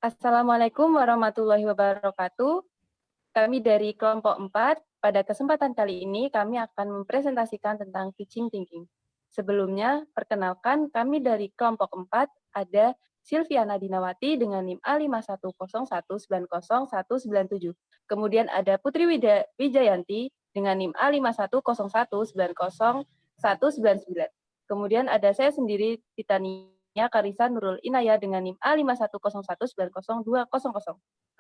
Assalamualaikum warahmatullahi wabarakatuh. Kami dari kelompok 4, pada kesempatan kali ini kami akan mempresentasikan tentang teaching thinking. Sebelumnya, perkenalkan kami dari kelompok 4 ada Silviana Dinawati dengan NIM A5101909197. Kemudian ada Putri Wijayanti dengan NIM A5101909199. Kemudian ada saya sendiri, Titania Karisa Nurul Inaya dengan NIM A5101900200.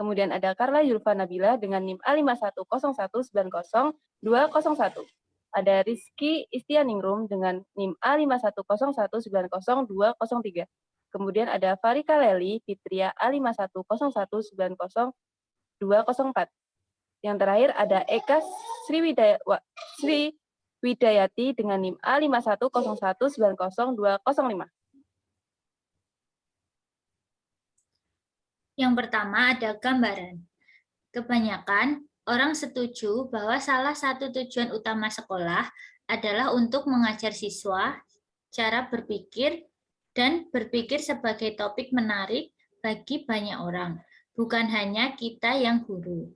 Kemudian ada Carla Yulfa Nabila dengan NIM A5101900201. Ada Rizky Istianingrum dengan NIM A5101900203. Kemudian ada Farika Leli Fitria A5101900204. Yang terakhir ada Eka Sriwidayati dengan NIM A5101900205. Yang pertama ada gambaran. Kebanyakan orang setuju bahwa salah satu tujuan utama sekolah adalah untuk mengajar siswa cara berpikir dan berpikir sebagai topik menarik bagi banyak orang, bukan hanya kita yang guru.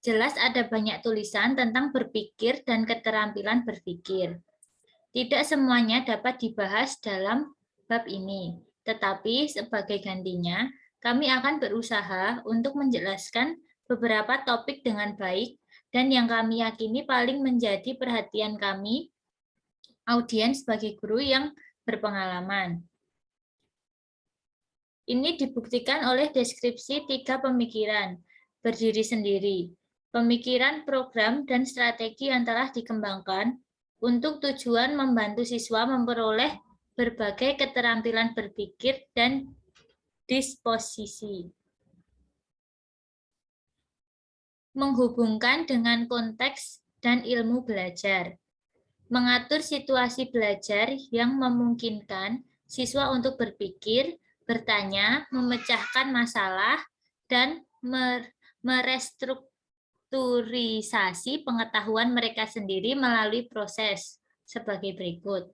Jelas ada banyak tulisan tentang berpikir dan keterampilan berpikir. Tidak semuanya dapat dibahas dalam bab ini, tetapi sebagai gantinya, kami akan berusaha untuk menjelaskan beberapa topik dengan baik dan yang kami yakini paling menjadi perhatian kami, audiens sebagai guru yang berpengalaman. Ini dibuktikan oleh deskripsi 3 pemikiran, berdiri sendiri, pemikiran, program, dan strategi yang telah dikembangkan untuk tujuan membantu siswa memperoleh berbagai keterampilan berpikir dan disposisi. Menghubungkan dengan konteks dan ilmu belajar. Mengatur situasi belajar yang memungkinkan siswa untuk berpikir, bertanya, memecahkan masalah, dan merestrukturisasi pengetahuan mereka sendiri melalui proses sebagai berikut.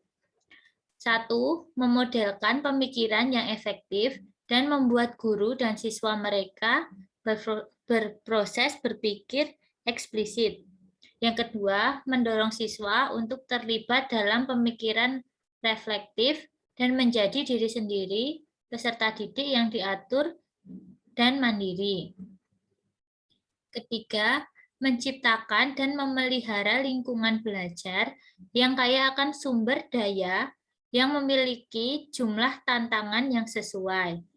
1. Memodelkan pemikiran yang efektif dan membuat guru dan siswa mereka berproses berpikir eksplisit. Yang kedua, mendorong siswa untuk terlibat dalam pemikiran reflektif dan menjadi diri sendiri, peserta didik yang diatur dan mandiri. Ketiga, menciptakan dan memelihara lingkungan belajar yang kaya akan sumber daya yang memiliki jumlah tantangan yang sesuai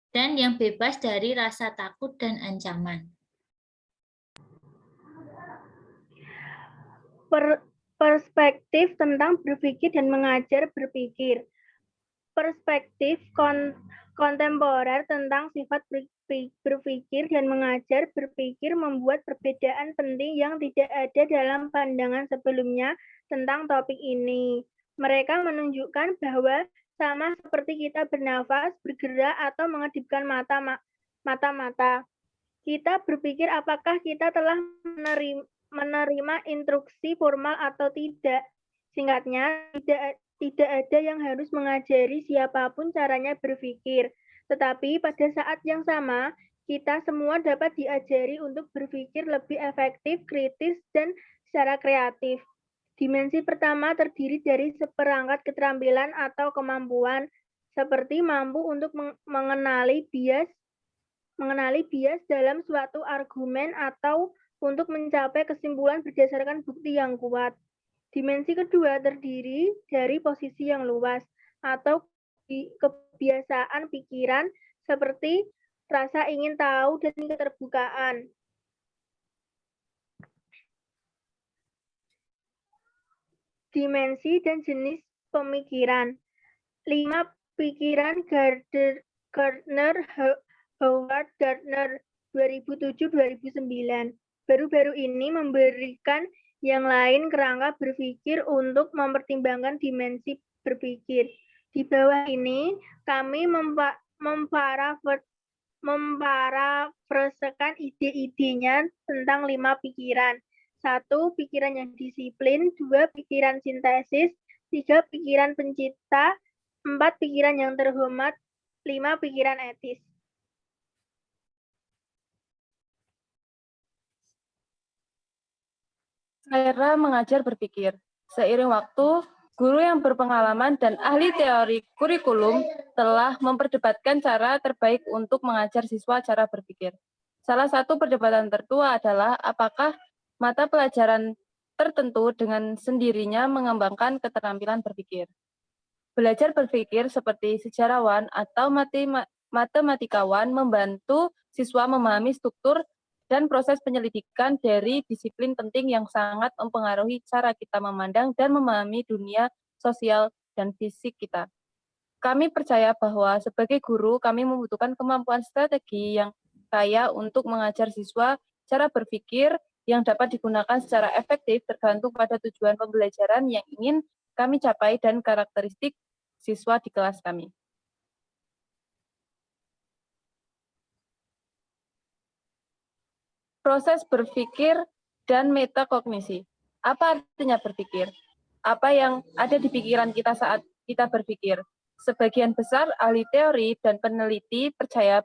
dan yang bebas dari rasa takut dan ancaman. Perspektif tentang berpikir dan mengajar berpikir. Perspektif kontemporer tentang sifat berpikir dan mengajar berpikir membuat perbedaan penting yang tidak ada dalam pandangan sebelumnya tentang topik ini. Mereka menunjukkan bahwa sama seperti kita bernafas, bergerak, atau mengedipkan mata-mata. Kita berpikir apakah kita telah menerima instruksi formal atau tidak. Singkatnya, tidak ada yang harus mengajari siapapun caranya berpikir. Tetapi pada saat yang sama, kita semua dapat diajari untuk berpikir lebih efektif, kritis, dan secara kreatif. Dimensi pertama terdiri dari seperangkat keterampilan atau kemampuan, seperti mampu untuk mengenali bias dalam suatu argumen atau untuk mencapai kesimpulan berdasarkan bukti yang kuat. Dimensi kedua terdiri dari posisi yang luas atau kebiasaan pikiran seperti rasa ingin tahu dan keterbukaan. Dimensi dan jenis pemikiran. 5 pikiran Gardner Howard Gardner 2007-2009. Baru-baru ini memberikan yang lain kerangka berpikir untuk mempertimbangkan dimensi berpikir. Di bawah ini kami memparafrasekan ide-idenya tentang 5 pikiran. 1. Pikiran yang disiplin, 2. Pikiran sintesis, 3. Pikiran pencipta, 4. Pikiran yang terhormat, 5. Pikiran etis. Cara mengajar berpikir. Seiring waktu, guru yang berpengalaman dan ahli teori kurikulum telah memperdebatkan cara terbaik untuk mengajar siswa cara berpikir. Salah satu perdebatan tertua adalah apakah mata pelajaran tertentu dengan sendirinya mengembangkan keterampilan berpikir. Belajar berpikir seperti sejarawan atau matematikawan membantu siswa memahami struktur dan proses penyelidikan dari disiplin penting yang sangat mempengaruhi cara kita memandang dan memahami dunia sosial dan fisik kita. Kami percaya bahwa sebagai guru, kami membutuhkan kemampuan strategi yang kaya untuk mengajar siswa cara berpikir yang dapat digunakan secara efektif tergantung pada tujuan pembelajaran yang ingin kami capai dan karakteristik siswa di kelas kami. Proses berpikir dan metakognisi. Apa artinya berpikir? Apa yang ada di pikiran kita saat kita berpikir? Sebagian besar ahli teori dan peneliti percaya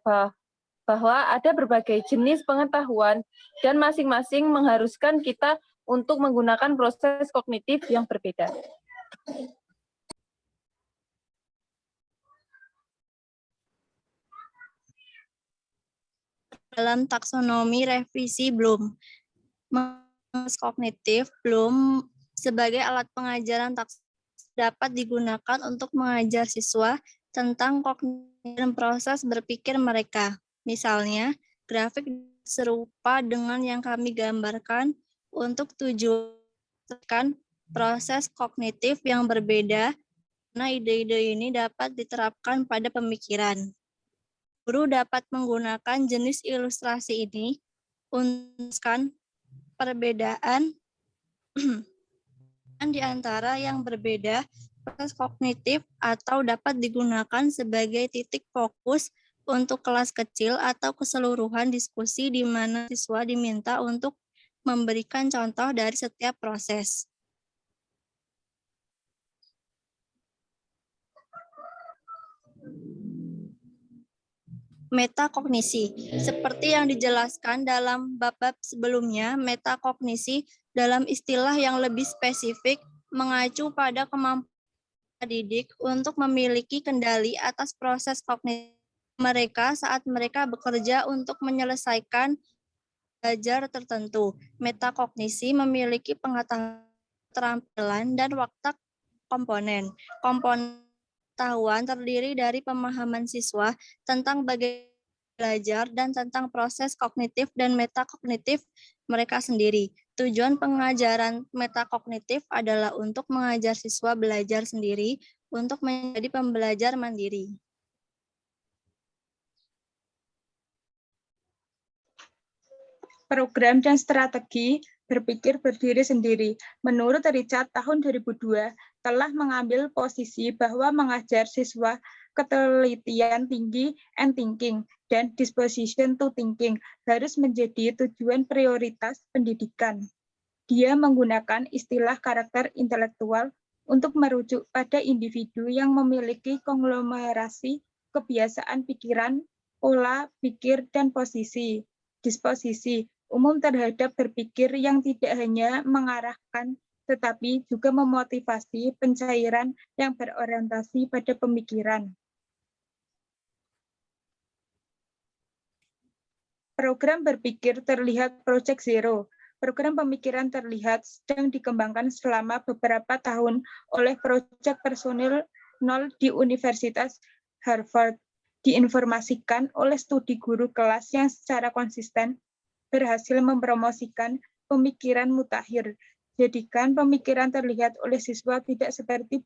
bahwa ada berbagai jenis pengetahuan dan masing-masing mengharuskan kita untuk menggunakan proses kognitif yang berbeda. Dalam taksonomi revisi Bloom, kognitif Bloom sebagai alat pengajaran dapat digunakan untuk mengajar siswa tentang kognitif dan proses berpikir mereka. Misalnya, grafik serupa dengan yang kami gambarkan untuk tujuan proses kognitif yang berbeda, karena ide-ide ini dapat diterapkan pada pemikiran. Guru dapat menggunakan jenis ilustrasi ini untuk perbedaan di antara yang berbeda proses kognitif atau dapat digunakan sebagai titik fokus untuk kelas kecil atau keseluruhan diskusi di mana siswa diminta untuk memberikan contoh dari setiap proses. Metakognisi. Seperti yang dijelaskan dalam bab-bab sebelumnya, metakognisi dalam istilah yang lebih spesifik mengacu pada kemampuan didik untuk memiliki kendali atas proses kognitif mereka saat mereka bekerja untuk menyelesaikan belajar tertentu. Metakognisi memiliki pengetahuan, keterampilan, dan watak komponen. Komponen pengetahuan terdiri dari pemahaman siswa tentang bagaimana belajar dan tentang proses kognitif dan metakognitif mereka sendiri. Tujuan pengajaran metakognitif adalah untuk mengajar siswa belajar sendiri untuk menjadi pembelajar mandiri. Program dan strategi berpikir berdiri sendiri. Menurut Richard, tahun 2002 telah mengambil posisi bahwa mengajar siswa ketelitian tinggi and thinking dan disposition to thinking harus menjadi tujuan prioritas pendidikan. Dia menggunakan istilah karakter intelektual untuk merujuk pada individu yang memiliki konglomerasi kebiasaan pikiran, pola pikir, dan disposisi umum terhadap berpikir yang tidak hanya mengarahkan tetapi juga memotivasi pencairan yang berorientasi pada pemikiran. Program berpikir terlihat Project Zero. Program pemikiran terlihat sedang dikembangkan selama beberapa tahun oleh proyek personil 0 di Universitas Harvard. Diinformasikan oleh studi guru kelas yang secara konsisten berhasil mempromosikan pemikiran mutakhir. Jadikan pemikiran terlihat oleh siswa tidak seperti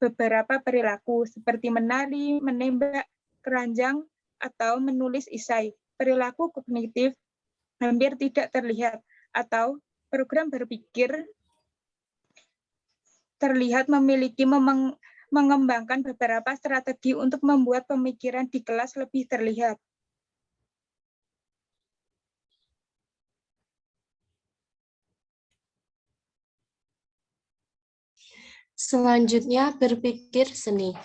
beberapa perilaku, seperti menari, menembak, keranjang, atau menulis esai. Perilaku kognitif hampir tidak terlihat, atau program berpikir terlihat memiliki mengembangkan beberapa strategi untuk membuat pemikiran di kelas lebih terlihat. Selanjutnya, berpikir seni.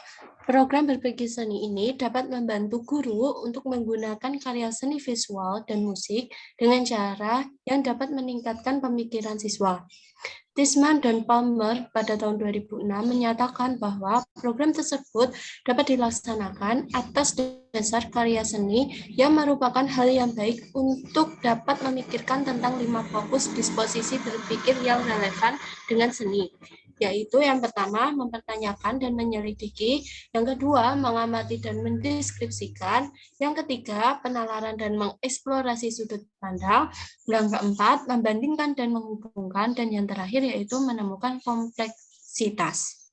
Program berpikir seni ini dapat membantu guru untuk menggunakan karya seni visual dan musik dengan cara yang dapat meningkatkan pemikiran siswa. Tisman dan Palmer pada tahun 2006 menyatakan bahwa program tersebut dapat dilaksanakan atas dasar karya seni yang merupakan hal yang baik untuk dapat memikirkan tentang 5 fokus disposisi berpikir yang relevan dengan seni, yaitu yang pertama, mempertanyakan dan menyelidiki, yang kedua, mengamati dan mendeskripsikan, yang ketiga, penalaran dan mengeksplorasi sudut pandang, yang keempat, membandingkan dan menghubungkan, dan yang terakhir yaitu menemukan kompleksitas.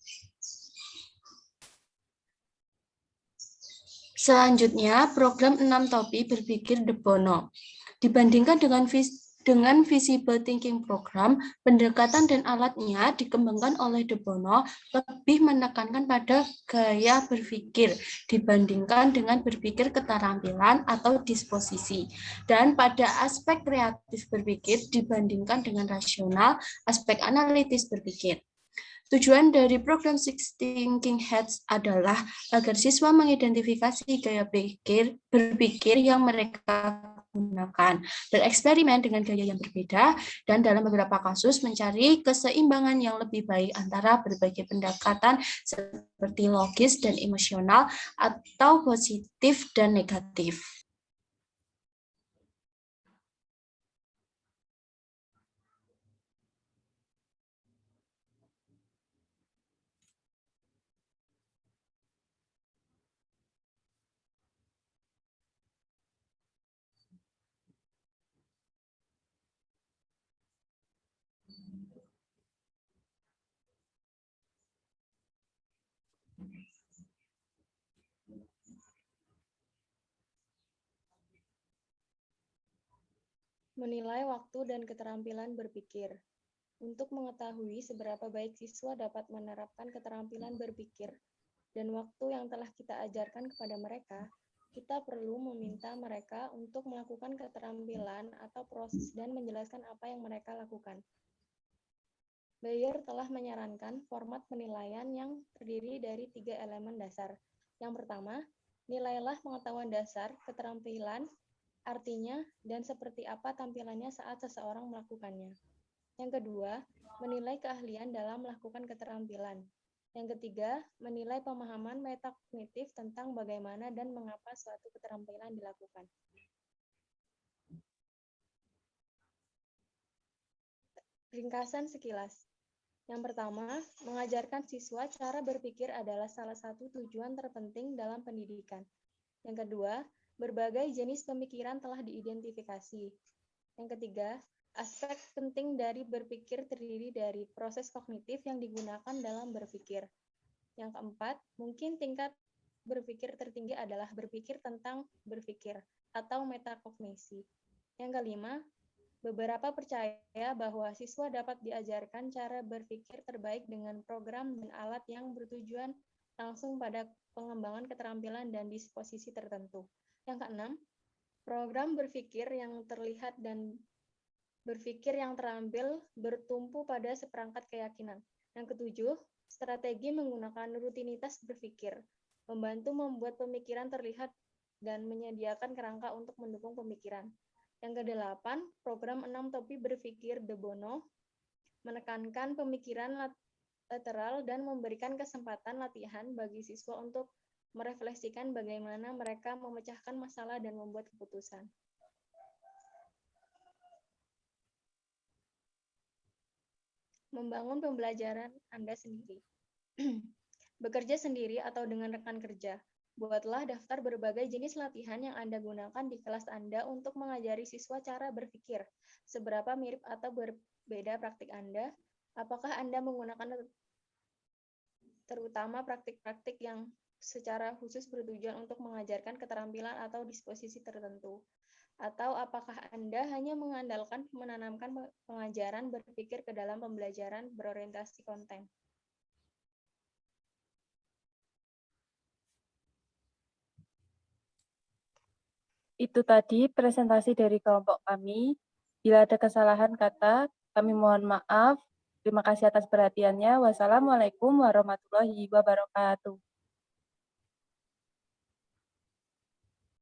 Selanjutnya, program 6 topi berpikir De Bono. Dibandingkan dengan Visible Thinking Program, pendekatan dan alatnya dikembangkan oleh De Bono lebih menekankan pada gaya berpikir dibandingkan dengan berpikir keterampilan atau disposisi, dan pada aspek kreatif berpikir dibandingkan dengan rasional, aspek analitis berpikir. Tujuan dari program Six Thinking Hats adalah agar siswa mengidentifikasi gaya berpikir yang mereka gunakan, bereksperimen dengan gaya yang berbeda, dan dalam beberapa kasus mencari keseimbangan yang lebih baik antara berbagai pendekatan seperti logis dan emosional atau positif dan negatif. Menilai waktu dan keterampilan berpikir. Untuk mengetahui seberapa baik siswa dapat menerapkan keterampilan berpikir dan waktu yang telah kita ajarkan kepada mereka, kita perlu meminta mereka untuk melakukan keterampilan atau proses dan menjelaskan apa yang mereka lakukan. Bayer telah menyarankan format penilaian yang terdiri dari 3 elemen dasar. Yang pertama, nilailah pengetahuan dasar, keterampilan, artinya, dan seperti apa tampilannya saat seseorang melakukannya. Yang kedua, menilai keahlian dalam melakukan keterampilan. Yang ketiga, menilai pemahaman metakognitif tentang bagaimana dan mengapa suatu keterampilan dilakukan. Ringkasan sekilas. Yang pertama, mengajarkan siswa cara berpikir adalah salah satu tujuan terpenting dalam pendidikan. Yang kedua, berbagai jenis pemikiran telah diidentifikasi. Yang ketiga, aspek penting dari berpikir terdiri dari proses kognitif yang digunakan dalam berpikir. Yang keempat, mungkin tingkat berpikir tertinggi adalah berpikir tentang berpikir atau metakognisi. Yang kelima, beberapa percaya bahwa siswa dapat diajarkan cara berpikir terbaik dengan program dan alat yang bertujuan langsung pada pengembangan keterampilan dan disposisi tertentu. Yang keenam, program berpikir yang terlihat dan berpikir yang terampil bertumpu pada seperangkat keyakinan. Yang ketujuh, strategi menggunakan rutinitas berpikir, membantu membuat pemikiran terlihat dan menyediakan kerangka untuk mendukung pemikiran. Yang kedelapan, program 6 topi berpikir De Bono menekankan pemikiran lateral dan memberikan kesempatan latihan bagi siswa untuk merefleksikan bagaimana mereka memecahkan masalah dan membuat keputusan. Membangun pembelajaran Anda sendiri. Bekerja sendiri atau dengan rekan kerja. Buatlah daftar berbagai jenis latihan yang Anda gunakan di kelas Anda untuk mengajari siswa cara berpikir. Seberapa mirip atau berbeda praktik Anda? Apakah Anda menggunakan terutama praktik-praktik yang secara khusus bertujuan untuk mengajarkan keterampilan atau disposisi tertentu? Atau apakah Anda hanya mengandalkan menanamkan pengajaran berpikir ke dalam pembelajaran berorientasi konten? Itu tadi presentasi dari kelompok kami. Bila ada kesalahan kata, kami mohon maaf. Terima kasih atas perhatiannya. Wassalamualaikum warahmatullahi wabarakatuh.